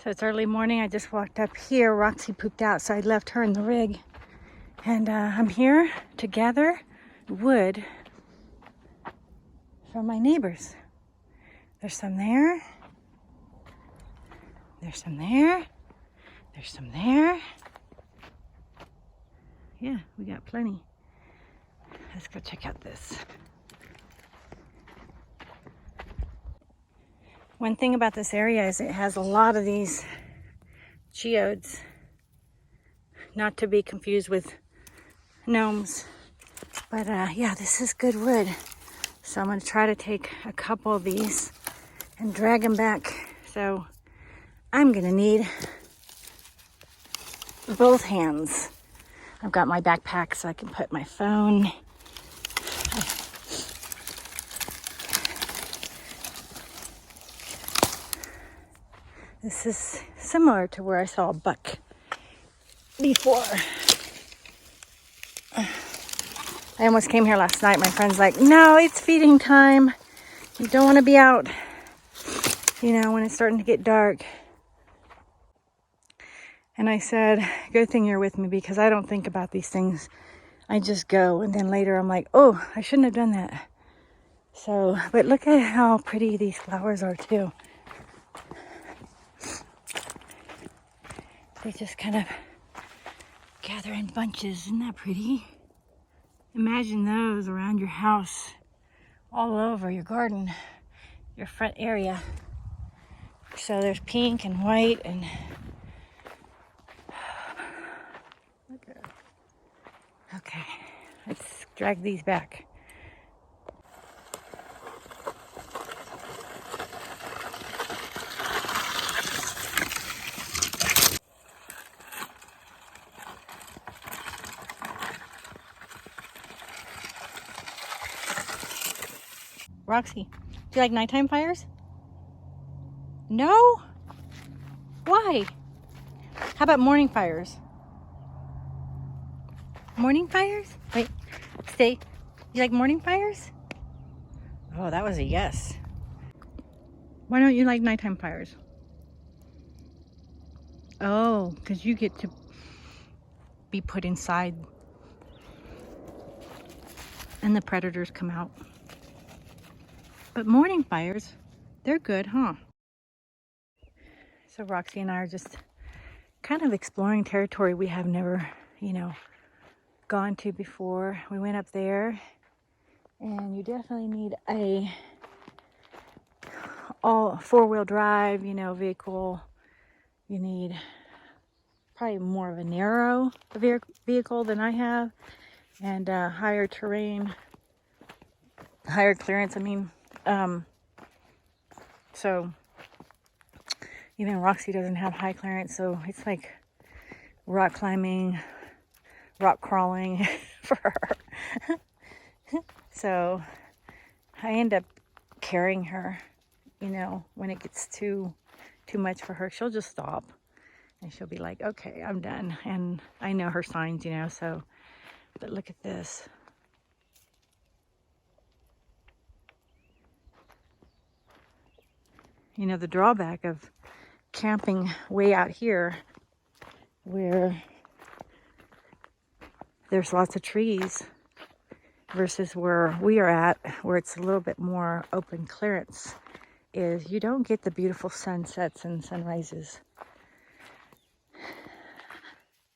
So it's early morning. I just walked up here. Roxy pooped out, so I left her in the rig. And I'm here to gather wood from my neighbors. There's some there. There's some there. There's some there. Yeah, we got plenty. Let's go check out this. One thing about this area is it has a lot of these geodes, not to be confused with gnomes. But yeah, this is good wood. So I'm going to try to take a couple of these and drag them back. So I'm going to need both hands. I've got my backpack so I can put my phone. This is similar to where I saw a buck before. I almost came here last night. My friend's like, no, it's feeding time. You don't want to be out, you know, when it's starting to get dark. And I said, good thing you're with me because I don't think about these things. I just go. And then later I'm like, oh, I shouldn't have done that. So, but look at how pretty these flowers are too. They just kind of gather in bunches. Isn't that pretty? Imagine those around your house, all over your garden, your front area. So there's pink and white and okay, let's drag these back. Roxy, do you like nighttime fires? No? Why? How about morning fires? Morning fires? Wait, stay. You like morning fires? Oh, that was a yes. Why don't you like nighttime fires? Oh, because you get to be put inside and the predators come out. But morning fires, they're good, huh? So Roxy and I are just kind of exploring territory we have never, you know, gone to before. We went up there, and you definitely need a all four-wheel drive, you know, vehicle. You need probably more of a narrow vehicle than I have, and higher terrain, higher clearance. I mean, so even Roxy doesn't have high clearance, so it's like rock climbing, rock crawling for her. So I end up carrying her, you know, when it gets too much for her. She'll just stop and she'll be like, okay, I'm done. And I know her signs, you know, so, but look at this. You know, the drawback of camping way out here where there's lots of trees versus where we are at, where it's a little bit more open clearance, is you don't get the beautiful sunsets and sunrises.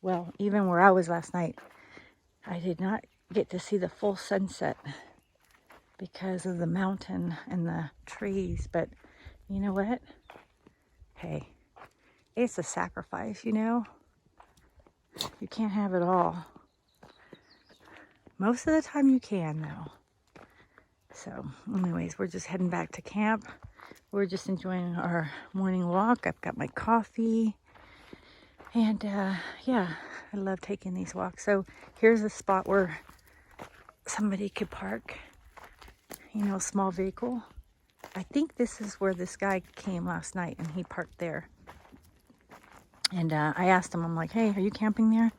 Well, even where I was last night, I did not get to see the full sunset because of the mountain and the trees. But you know what? Hey, it's a sacrifice, you know? You can't have it all. Most of the time you can, though. So, anyways, we're just heading back to camp. We're just enjoying our morning walk. I've got my coffee. And, yeah, I love taking these walks. So, here's a spot where somebody could park, you know, a small vehicle. I think this is where this guy came last night, and he parked there. And I asked him, I'm like, hey, are you camping there?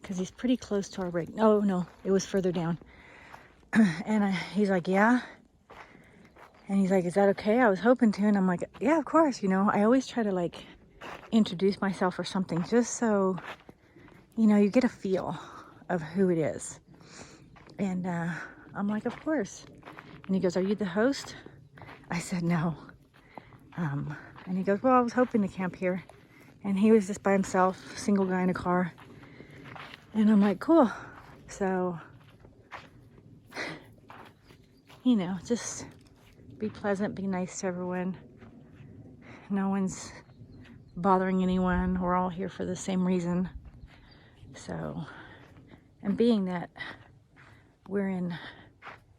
Because he's pretty close to our rig. No, it was further down. And he's like, yeah. And he's like, is that okay? I was hoping to. And I'm like, yeah, of course. You know, I always try to like introduce myself or something, just so, you know, you get a feel of who it is. And I'm like, of course. And he goes, are you the host? I said, no. And he goes, well, I was hoping to camp here. And he was just by himself, single guy in a car. And I'm like, cool. So, you know, just be pleasant, be nice to everyone. No one's bothering anyone. We're all here for the same reason. So, and being that we're in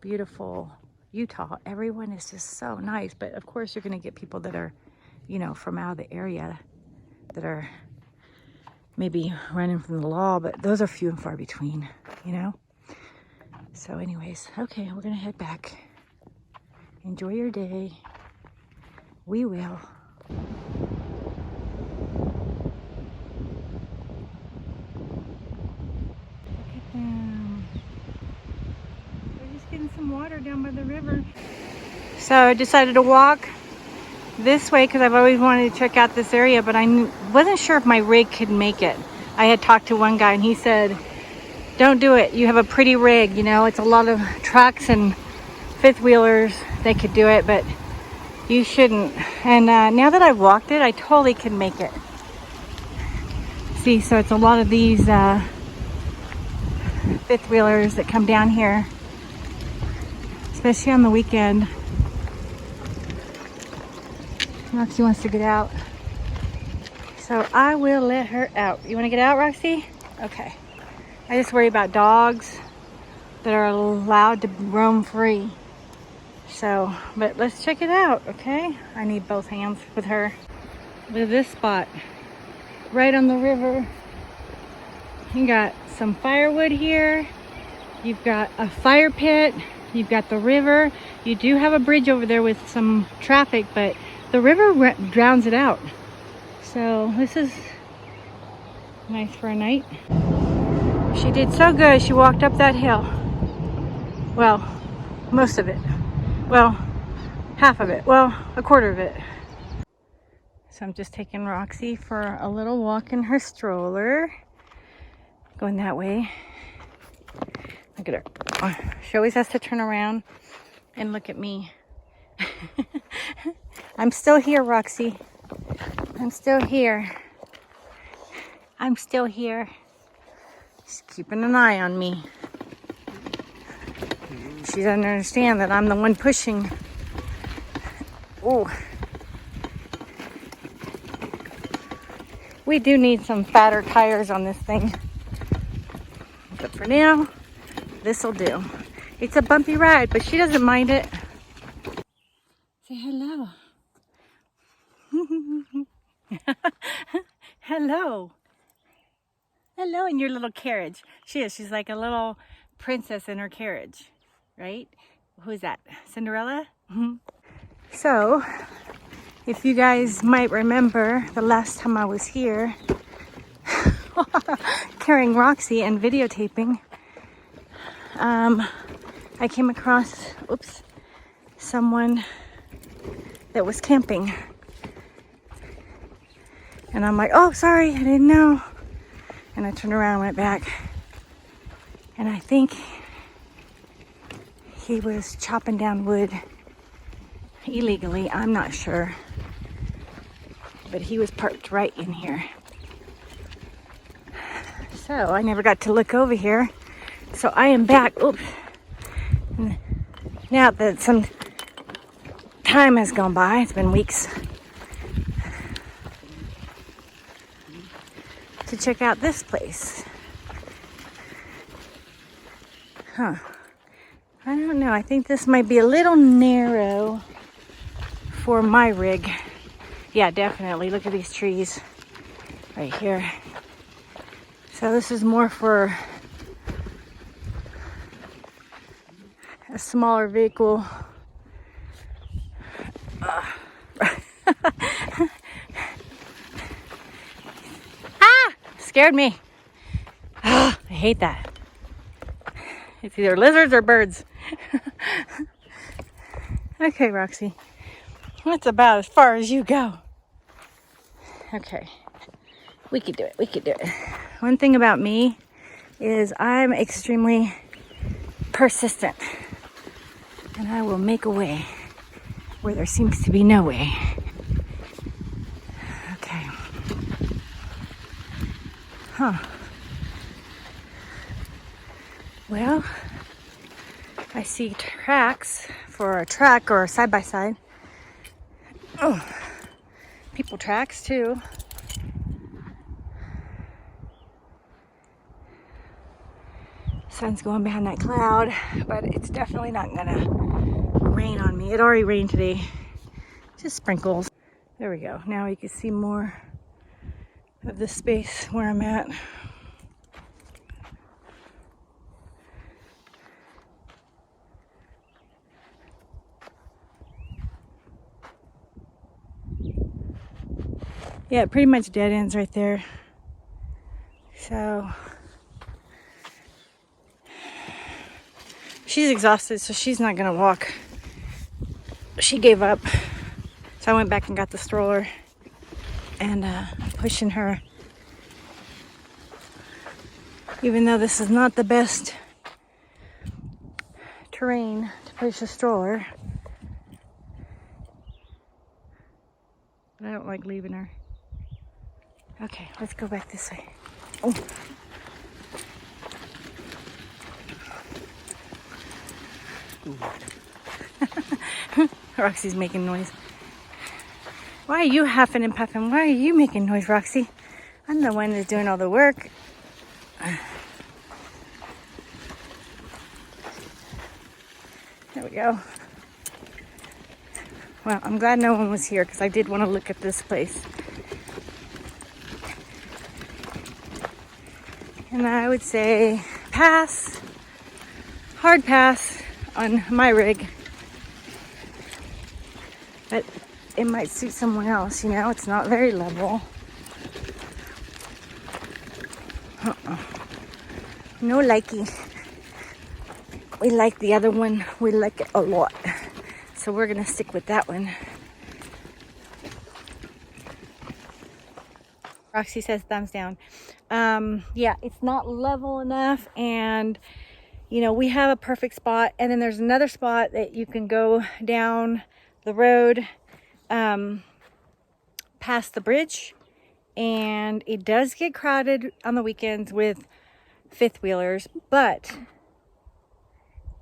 beautiful Utah, everyone is just so nice. But of course, you're going to get people that are, you know, from out of the area that are maybe running from the law, but those are few and far between, you know? So anyways, okay, we're gonna head back. Enjoy your day. We will. Look at them. They're just getting some water down by the river. So I decided to walk this way because I've always wanted to check out this area, but I wasn't sure if my rig could make it. I had talked to one guy and he said, don't do it. You have a pretty rig, you know, it's a lot of trucks and fifth wheelers. They could do it, but you shouldn't. And now that I've walked it, I totally could make it. See, so it's a lot of these fifth wheelers that come down here, especially on the weekend. Roxy wants to get out, so I will let her out. You want to get out, Roxy? Okay. I just worry about dogs that are allowed to roam free. So, but let's check it out, okay? I need both hands with her. Look at this spot, right on the river. You got some firewood here. You've got a fire pit. You've got the river. You do have a bridge over there with some traffic, but the river drowns it out. So this is nice for a night. She did so good. She walked up that hill. Well, most of it. Well, half of it. Well, a quarter of it. So I'm just taking Roxy for a little walk in her stroller. Going that way. Look at her. Oh, she always has to turn around and look at me. I'm still here, Roxy. I'm still here. I'm still here. She's keeping an eye on me. She doesn't understand that I'm the one pushing. Oh. We do need some fatter tires on this thing. But for now, this'll do. It's a bumpy ride, but she doesn't mind it. Say hello. Hello. Hello in your little carriage. She is. She's like a little princess in her carriage, right? Who is that? Cinderella? So, if you guys might remember the last time I was here carrying Roxy and videotaping, I came across, someone that was camping. And I'm like, oh, sorry, I didn't know. And I turned around and went back. And I think he was chopping down wood illegally. I'm not sure. But he was parked right in here. So I never got to look over here. So I am back. Oops. Now that some time has gone by, it's been weeks, to check out this place. Huh. I don't know. I think this might be a little narrow for my rig. Yeah, definitely. Look at these trees right here. So this is more for a smaller vehicle. Scared me. I hate that. It's either lizards or birds. Okay, Roxy. That's about as far as you go. Okay. We could do it. We could do it. One thing about me is I'm extremely persistent. And I will make a way where there seems to be no way. Okay. Huh. Well, I see tracks for a truck or a side-by-side. Oh, people tracks too. Sun's going behind that cloud, but it's definitely not gonna rain on me. It already rained today, just sprinkles. There we go. Now you can see more of the space where I'm at. Yeah, pretty much dead ends right there. So she's exhausted, so she's not gonna walk. She gave up. So I went back and got the stroller and I'm pushing her. Even though this is not the best terrain to push a stroller. But I don't like leaving her. Okay, let's go back this way. Oh. Roxy's making noise. Why are you huffing and puffing? Why are you making noise, Roxy? I'm the one that's doing all the work. There we go. Well, I'm glad no one was here because I did want to look at this place. And I would say pass, hard pass on my rig. But it might suit someone else, you know, it's not very level. No likey. We like the other one, we like it a lot. So we're gonna stick with that one. Roxy says thumbs down. Yeah, it's not level enough, and you know, we have a perfect spot, and then there's another spot that you can go down the road past the bridge, and it does get crowded on the weekends with fifth wheelers, but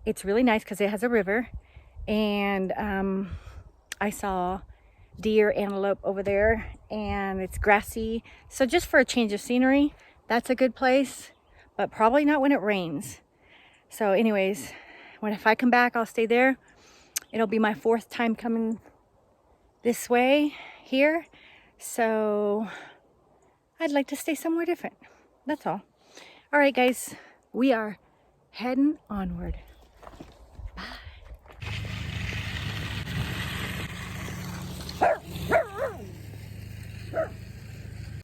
it's really nice because it has a river, and I saw deer, antelope over there, and it's grassy. So just for a change of scenery, that's a good place, but probably not when it rains. So anyways, if I come back, I'll stay there. It'll be my 4th time coming this way here. So I'd like to stay somewhere different. That's all. All right, guys, we are heading onward.